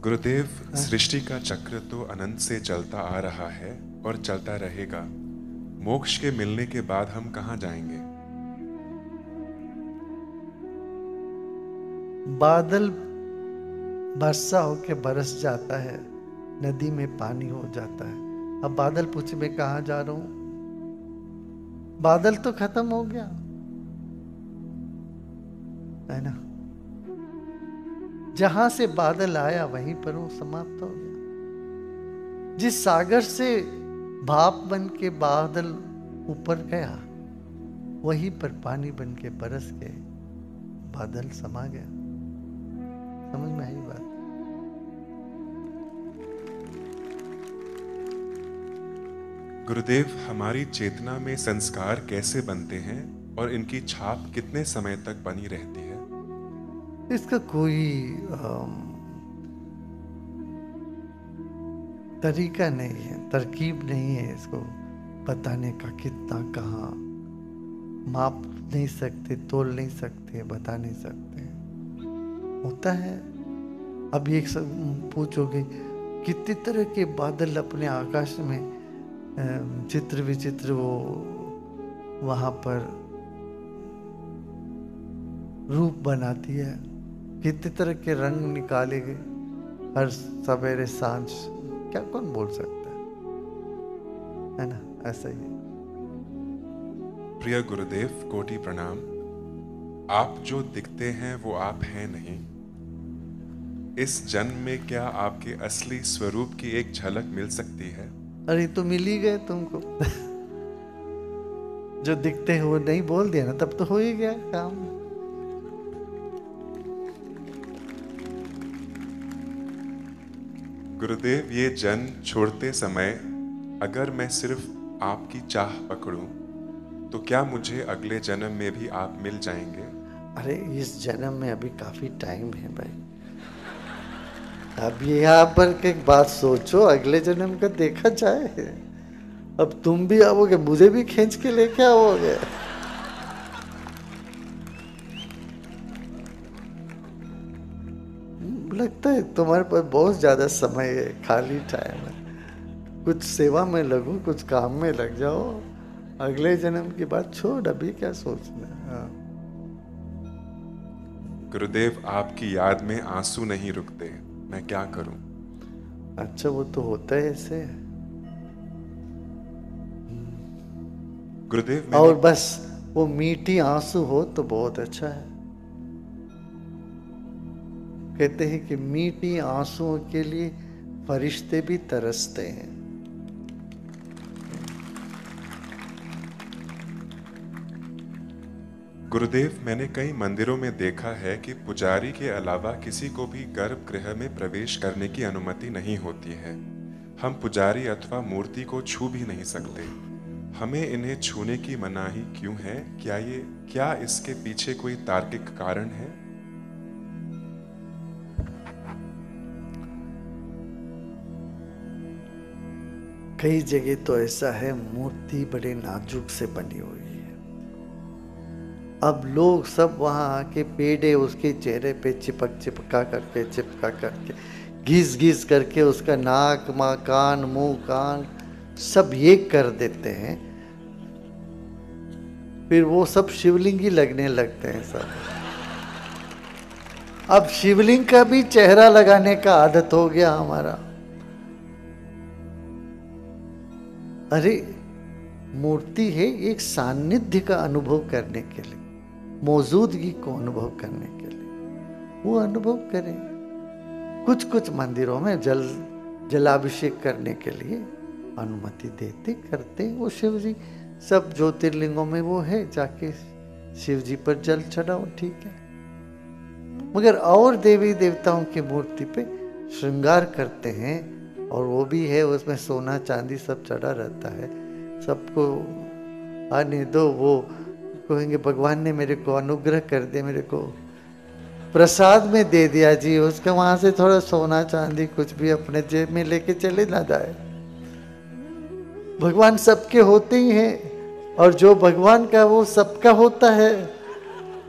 गुरुदेव, सृष्टि का चक्र तो अनंत से चलता आ रहा है और चलता रहेगा। मोक्ष के मिलने के बाद हम कहाँ जाएंगे? बादल वर्षा होके बरस जाता है, नदी में पानी हो जाता है। अब बादल पूछे मैं कहाँ जा रहा हूं? बादल तो खत्म हो गया है ना। जहां से बादल आया वहीं पर वो समाप्त हो गया। जिस सागर से भाप बन के बादल ऊपर गया, वहीं पर पानी बन के बरस के बादल समा गया। समझ में आई बात? गुरुदेव, हमारी चेतना में संस्कार कैसे बनते हैं और इनकी छाप कितने समय तक बनी रहती है? इसका कोई तरीका नहीं है, तरकीब नहीं है इसको बताने का। कितना कहाँ माप नहीं सकते, तोल नहीं सकते, बता नहीं सकते। होता है। अब ये पूछोगे कितनी तरह के बादल अपने आकाश में चित्र विचित्र वो वहां पर रूप बनाती है। कितने तरह के रंग निकाले गए हर सवेरे सांझ, क्या कौन बोल सकता है ना। ऐसा ही है। प्रिय गुरुदेव, कोटि प्रणाम। आप जो दिखते हैं वो आप हैं नहीं। इस जन्म में क्या आपके असली स्वरूप की एक झलक मिल सकती है? अरे तो मिल ही गए तुमको। जो दिखते हैं वो नहीं बोल दिया ना, तब तो हो ही गया काम। गुरुदेव, ये जन्म छोड़ते समय अगर मैं सिर्फ आपकी चाह पकड़ूं, तो क्या मुझे अगले जन्म में भी आप मिल जाएंगे? अरे इस जन्म में अभी काफी टाइम है भाई। अब यहाँ पर एक बात सोचो, अगले जन्म का देखा जाए। अब तुम भी आओगे, मुझे भी खींच के लेके आओगे। लगता है तुम्हारे पास बहुत ज्यादा समय है, खाली टाइम है। कुछ सेवा में लगो, कुछ काम में लग जाओ। अगले जन्म की बात छोड़, अभी क्या सोचना। हाँ। गुरुदेव, आपकी याद में आंसू नहीं रुकते, मैं क्या करूं? अच्छा, वो तो होता है ऐसे। गुरुदेव, और बस वो मीठी आंसू हो तो बहुत अच्छा है। कहते हैं कि मीठी आंसुओं के लिए फरिश्ते भी तरसते हैं। गुरुदेव, मैंने कई मंदिरों में देखा है कि पुजारी के अलावा किसी को भी गर्भगृह में प्रवेश करने की अनुमति नहीं होती है। हम पुजारी अथवा मूर्ति को छू भी नहीं सकते। हमें इन्हें छूने की मनाही क्यों है? क्या इसके पीछे कोई तार्किक कारण है? कई जगह तो ऐसा है, मूर्ति बड़े नाजुक से बनी हुई है। अब लोग सब वहां आके पेड़े उसके चेहरे पे चिपका करके घिस घिस करके उसका नाक कान मुंह कान सब ये कर देते हैं। फिर वो सब शिवलिंग ही लगने लगते हैं सब। अब शिवलिंग का भी चेहरा लगाने का आदत हो गया हमारा। अरे मूर्ति है एक सानिध्य का अनुभव करने के लिए, मौजूदगी को अनुभव करने के लिए। वो अनुभव करें। कुछ कुछ मंदिरों में जलाभिषेक करने के लिए अनुमति देते करते वो शिव जी। सब ज्योतिर्लिंगों में वो है, जाके शिव जी पर जल चढ़ाओ, ठीक है। मगर और देवी देवताओं की मूर्ति पे श्रृंगार करते हैं, और वो भी है उसमें सोना चांदी सब चढ़ा रहता है। सबको आने दो, वो कहेंगे भगवान ने मेरे को अनुग्रह कर दे, मेरे को प्रसाद में दे दिया जी, उसका वहां से थोड़ा सोना चांदी कुछ भी अपने जेब में लेके चले ना जाए। भगवान सबके होते ही हैं, और जो भगवान का वो सबका होता है,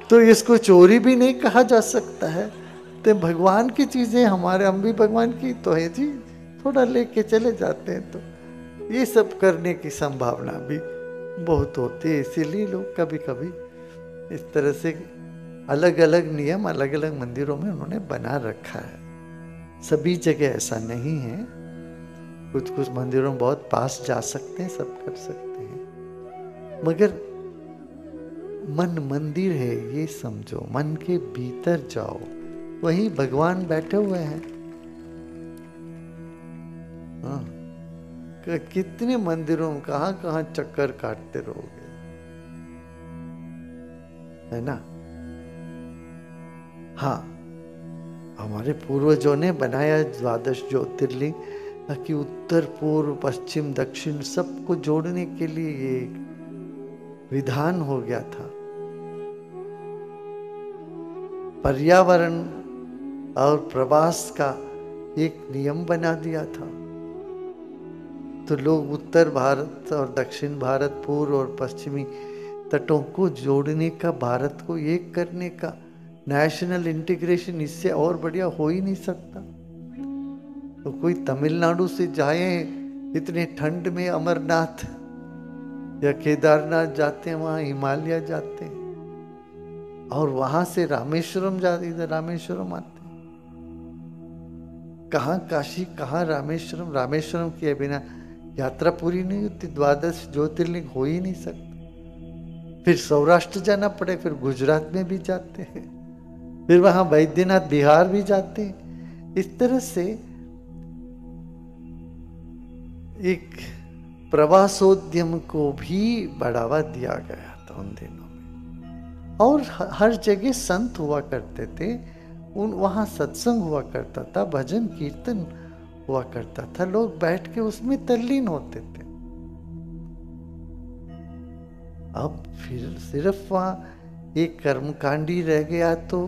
तो इसको चोरी भी नहीं कहा जा सकता है। तो भगवान की चीजें हमारे, हम भी भगवान की तो है जी, थोड़ा लेके चले जाते हैं, तो ये सब करने की संभावना भी बहुत होती है। इसीलिए लोग कभी कभी इस तरह से अलग अलग नियम अलग अलग मंदिरों में उन्होंने बना रखा है। सभी जगह ऐसा नहीं है, कुछ कुछ मंदिरों में बहुत पास जा सकते हैं, सब कर सकते हैं, मगर मन मंदिर है ये समझो, मन के भीतर जाओ, वहीं भगवान बैठे हुए हैं। हाँ, कितने मंदिरों में कहाँ कहाँ चक्कर काटते रहोगे, है ना। हाँ, हमारे पूर्वजों ने बनाया 12 ज्योतिर्लिंग, ताकि उत्तर पूर्व पश्चिम दक्षिण सबको जोड़ने के लिए ये विधान हो गया था। पर्यावरण और प्रवास का एक नियम बना दिया था, तो लोग उत्तर भारत और दक्षिण भारत, पूर्व और पश्चिमी तटों को जोड़ने का, भारत को एक करने का नेशनल इंटीग्रेशन, इससे और बढ़िया हो ही नहीं सकता। तो कोई तमिलनाडु से जाए इतने ठंड में अमरनाथ या केदारनाथ जाते हैं, वहां हिमालय जाते हैं, और वहां से रामेश्वरम जाते, इधर रामेश्वरम आते हैं। कहाँ काशी, कहाँ रामेश्वरम, रामेश्वरम किए बिना यात्रा पूरी नहीं होती, 12 ज्योतिर्लिंग हो ही नहीं सकता। फिर सौराष्ट्र जाना पड़े, फिर गुजरात में भी जाते हैं, फिर वहां बैद्यनाथ बिहार भी जाते हैं। इस तरह से एक प्रवासोद्यम को भी बढ़ावा दिया गया था उन दिनों में, और हर जगह संत हुआ करते थे, वहां सत्संग हुआ करता था, भजन कीर्तन हुआ करता था, लोग बैठ के उसमें तल्लीन होते थे। अब फिर सिर्फ वहां एक कर्मकांडी रह गया तो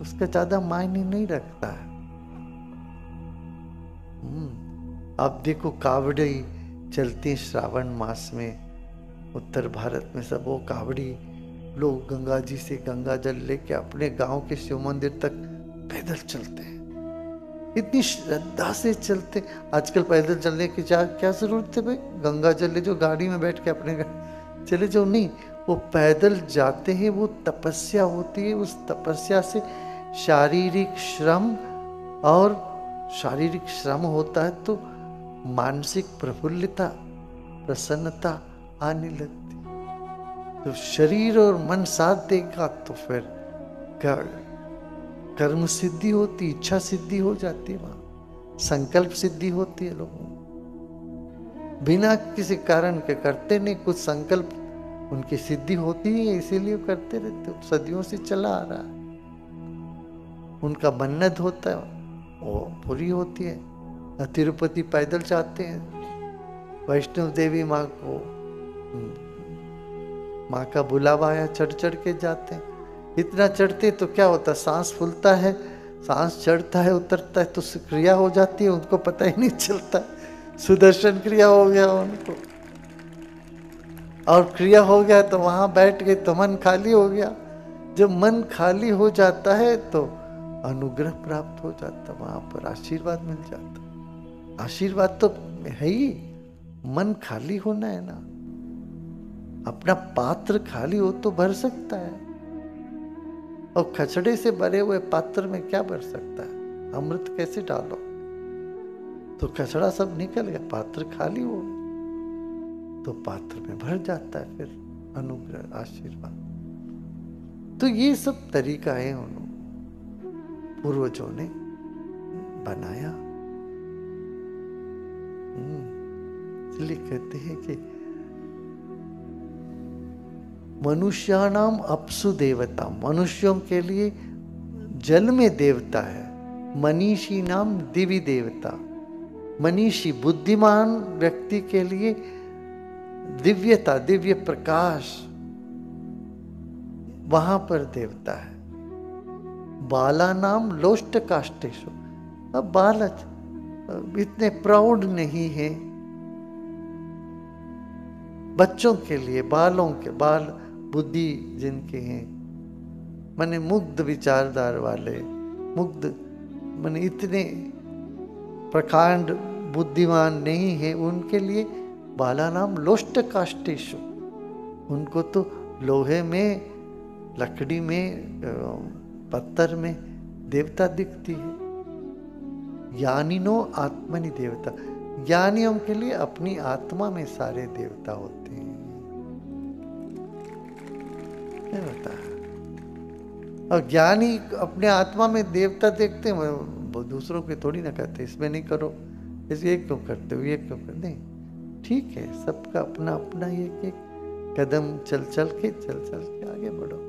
उसका ज्यादा मायने नहीं रखता है। आप देखो कावड़ी चलती श्रावण मास में उत्तर भारत में, सब वो कावड़ी लोग गंगा जी से गंगा जल लेके अपने गांव के शिव मंदिर तक पैदल चलते हैं, इतनी श्रद्धा से चलते। आजकल पैदल चलने की क्या जरूरत है भाई, गंगा जल ले जो, गाड़ी में बैठ के अपने चले जाओ, नहीं, वो पैदल जाते हैं, वो तपस्या होती है, उस तपस्या से शारीरिक श्रम, और शारीरिक श्रम होता है तो मानसिक प्रफुल्लता, प्रसन्नता आने लगती। तो शरीर और मन साथ देगा तो फिर कर्म सिद्धि होती, इच्छा सिद्धि हो जाती है, वहां संकल्प सिद्धि होती है। लोगों बिना किसी कारण के करते नहीं, कुछ संकल्प उनकी सिद्धि होती है, इसीलिए करते रहते, सदियों से चला आ रहा है। उनका मन्नत होता है वो पूरी होती है। तिरुपति पैदल जाते हैं, वैष्णव देवी माँ को, माँ का बुलावा आया, चढ़ चढ़ के जाते हैं। इतना चढ़ते तो क्या होता, सांस फूलता है, सांस चढ़ता है उतरता है तो क्रिया हो जाती है, उनको पता ही नहीं चलता, सुदर्शन क्रिया हो गया उनको, और क्रिया हो गया तो वहां बैठ गए तो मन खाली हो गया। जब मन खाली हो जाता है तो अनुग्रह प्राप्त हो जाता, वहां पर आशीर्वाद मिल जाता। आशीर्वाद तो है ही, मन खाली होना है ना, अपना पात्र खाली हो तो भर सकता है, और खचड़े से भरे हुए पात्र में क्या भर सकता है, अमृत कैसे डालो, तो खचड़ा सब निकल गया, पात्र खाली हो तो पात्र में भर जाता है फिर अनुग्रह आशीर्वाद। तो ये सब तरीका है उन्होंने पूर्वजों ने बनाया। इसलिए कहते हैं कि मनुष्याणाम अपसु देवता, मनुष्यों के लिए जल में देवता है, मनीषी नाम दिव्य देवता, मनीषी बुद्धिमान व्यक्ति के लिए दिव्यता, दिव्य प्रकाश, वहां पर देवता है। बाला नाम लोष्ट काष्टेशु, अब बालक इतने प्राउड नहीं है, बच्चों के लिए, बालों के, बाल बुद्धि जिनके हैं माने मुग्ध विचारधार वाले, मुग्ध माने इतने प्रकांड बुद्धिमान नहीं है, उनके लिए बालानाम लोष्ट काष्ठेषु, उनको तो लोहे में, लकड़ी में, पत्थर में देवता दिखती है। ज्ञानिनो आत्मनि देवता, ज्ञानियों के लिए अपनी आत्मा में सारे देवता होते हैं। नहीं होता। और ज्ञानी अपने आत्मा में देवता देखते हैं, वो दूसरों के थोड़ी ना कहते इसमें नहीं करो, इसे ये क्यों करते हो, ये क्यों करते, नहीं ठीक है, सबका अपना अपना एक एक कदम चल चल के आगे बढ़ो।